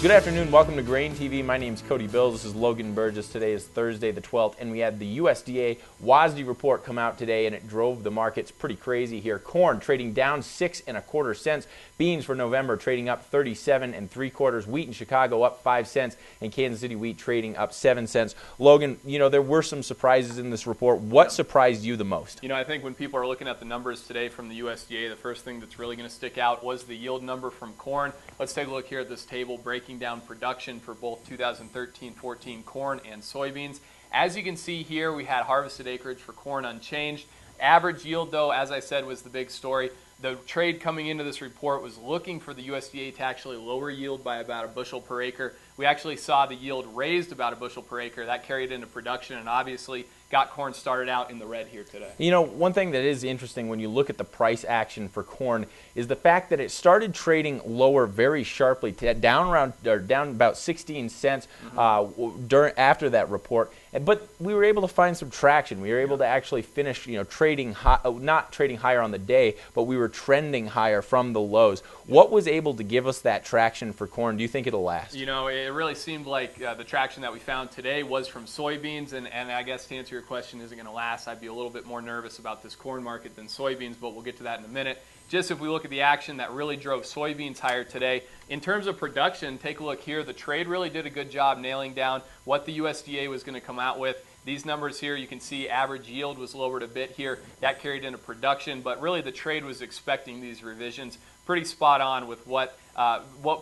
Good afternoon. Welcome to GrainTV. My name is Cody Bills. This is Logan Burgess. Today is Thursday the 12th, and we had the USDA WSDA report come out today, and it drove the markets pretty crazy here. Corn trading down 6 1/4 cents. Beans for November trading up 37 3/4. Wheat in Chicago up 5 cents, and Kansas City wheat trading up 7 cents. Logan, you know, there were some surprises in this report. What surprised you the most? You know, I think when people are looking at the numbers today from the USDA, the first thing that's really going to stick out was the yield number from corn. Let's take a look here at this table breaking down production for both 2013-14 corn and soybeans. As you can see here, we had harvested acreage for corn unchanged. Average yield, though, as I said, was the big story. The trade coming into this report was looking for the USDA to actually lower yield by about a bushel per acre. We actually saw the yield raised about a bushel per acre. That carried into production and obviously got corn started out in the red here today. You know, one thing that is interesting when you look at the price action for corn is the fact that it started trading lower very sharply, down about 16 cents after that report. But we were able to find some traction. We were able to actually finish, trading not trading higher on the day, but we were trending higher from the lows. What was able to give us that traction for corn? Do you think it'll last? You know, it really seemed like the traction that we found today was from soybeans, and I guess to answer your question, is it going to last? I'd be a little bit more nervous about this corn market than soybeans, but we'll get to that in a minute. Just if we look at the action that really drove soybeans higher today, in terms of production, take a look here. The trade really did a good job nailing down what the USDA was going to come out with. These numbers here, you can see average yield was lowered a bit here. That carried into production, but really the trade was expecting these revisions. Pretty spot on with what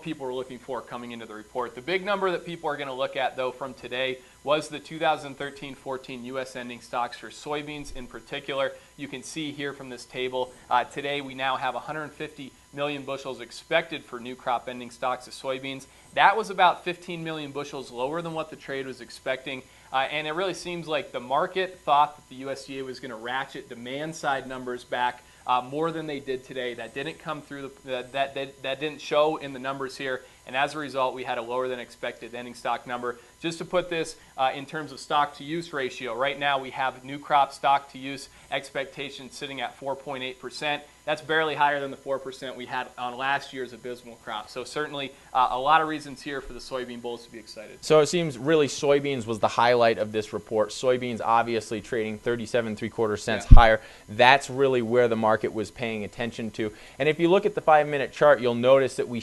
people were looking for coming into the report. The big number that people are going to look at, though, from today was the 2013-14 U.S. ending stocks for soybeans in particular. You can see here from this table, today we now have 150 million bushels expected for new crop ending stocks of soybeans. That was about 15 million bushels lower than what the trade was expecting. And it really seems like the market thought that the USDA was going to ratchet demand side numbers back more than they did today. That didn't come through, that didn't show in the numbers here, and as a result, we had a lower than expected ending stock number. Just to put this in terms of stock to use ratio, right now we have new crop stock to use expectations sitting at 4.8%. That's barely higher than the 4% we had on last year's abysmal crop. So certainly a lot of reasons here for the soybean bulls to be excited. So it seems really soybeans was the highlight of this report. Soybeans obviously trading 37 3/4 cents higher. That's really where the market was paying attention to. And if you look at the 5-minute chart, you'll notice that we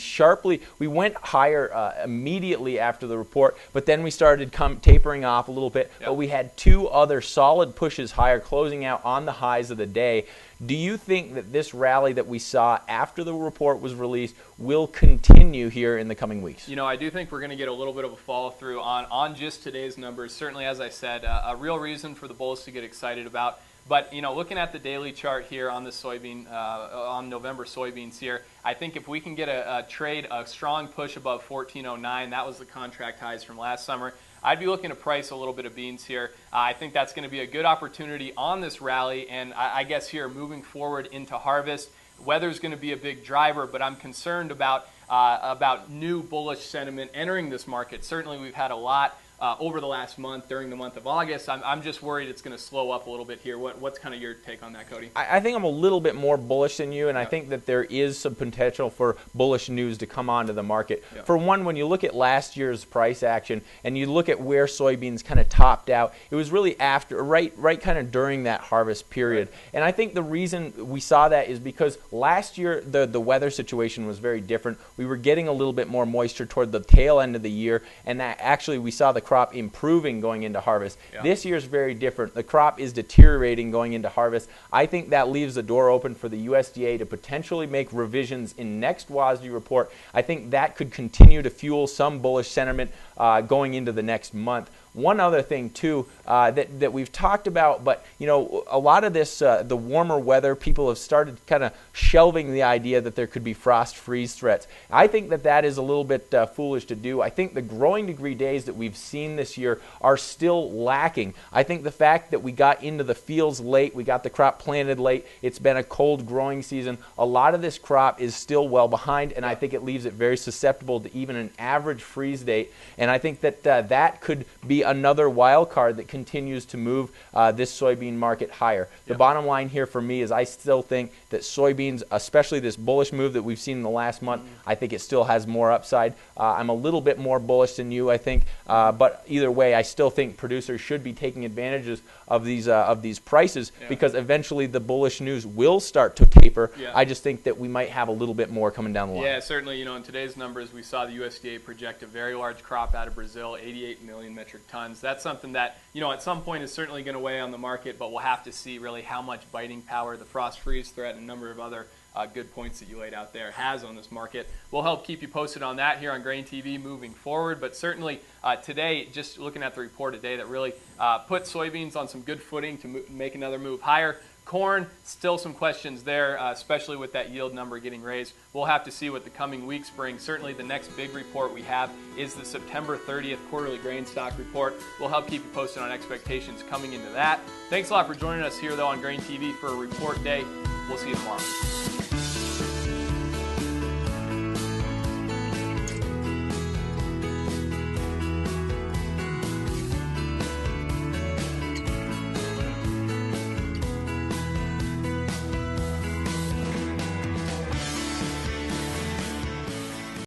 went higher immediately after the report, but then we started tapering off a little bit. But we had two other solid pushes higher, closing out on the highs of the day. Do you think that this rally that we saw after the report was released will continue here in the coming weeks? You know, I do think we're going to get a little bit of a follow through on just today's numbers. Certainly, as I said, a real reason for the bulls to get excited about. But, you know, looking at the daily chart here on the soybean, on November soybeans here, I think if we can get a strong push above 14.09, that was the contract highs from last summer, I'd be looking to price a little bit of beans here. I think that's going to be a good opportunity on this rally, and I guess here moving forward into harvest, weather's going to be a big driver, but I'm concerned about new bullish sentiment entering this market. Certainly we've had a lot over the last month, during the month of August. I'm just worried it's going to slow up a little bit here. What's kind of your take on that, Cody? I think I'm a little bit more bullish than you, and I think that there is some potential for bullish news to come onto the market. For one, when you look at last year's price action and you look at where soybeans kind of topped out, it was really after, right kind of during that harvest period. And I think the reason we saw that is because last year the weather situation was very different. We were getting a little bit more moisture toward the tail end of the year, and that actually we saw the crop improving going into harvest. This year's very different. The crop is deteriorating going into harvest. I think that leaves the door open for the USDA to potentially make revisions in next WSDA report. I think that could continue to fuel some bullish sentiment going into the next month. One other thing too that we've talked about, but you know, a lot of this, the warmer weather, people have started kind of shelving the idea that there could be frost freeze threats. I think that is a little bit foolish to do. I think the growing degree days that we've seen this year are still lacking. I think the fact that we got into the fields late, we got the crop planted late, it's been a cold growing season, a lot of this crop is still well behind, and I think it leaves it very susceptible to even an average freeze date. And I think that that could be another wild card that continues to move this soybean market higher. The bottom line here for me is I still think that soybeans, especially this bullish move that we've seen in the last month, I think it still has more upside. I'm a little bit more bullish than you, I think, but either way, I still think producers should be taking advantages of these prices because eventually the bullish news will start to taper. I just think that we might have a little bit more coming down the line. Yeah, certainly. In today's numbers, we saw the USDA project a very large crop out of Brazil, 88 million metric tons. That's something that, at some point is certainly going to weigh on the market, but we'll have to see really how much biting power the frost freeze threat and a number of other good points that you laid out there has on this market. We'll help keep you posted on that here on GrainTV moving forward, but certainly today, just looking at the report today that really put soybeans on some good footing to make another move higher. Corn, still some questions there, especially with that yield number getting raised. We'll have to see what the coming weeks bring. Certainly the next big report we have is the September 30th quarterly grain stock report. We'll help keep you posted on expectations coming into that. Thanks a lot for joining us here, though, on GrainTV for a report day. We'll see you tomorrow.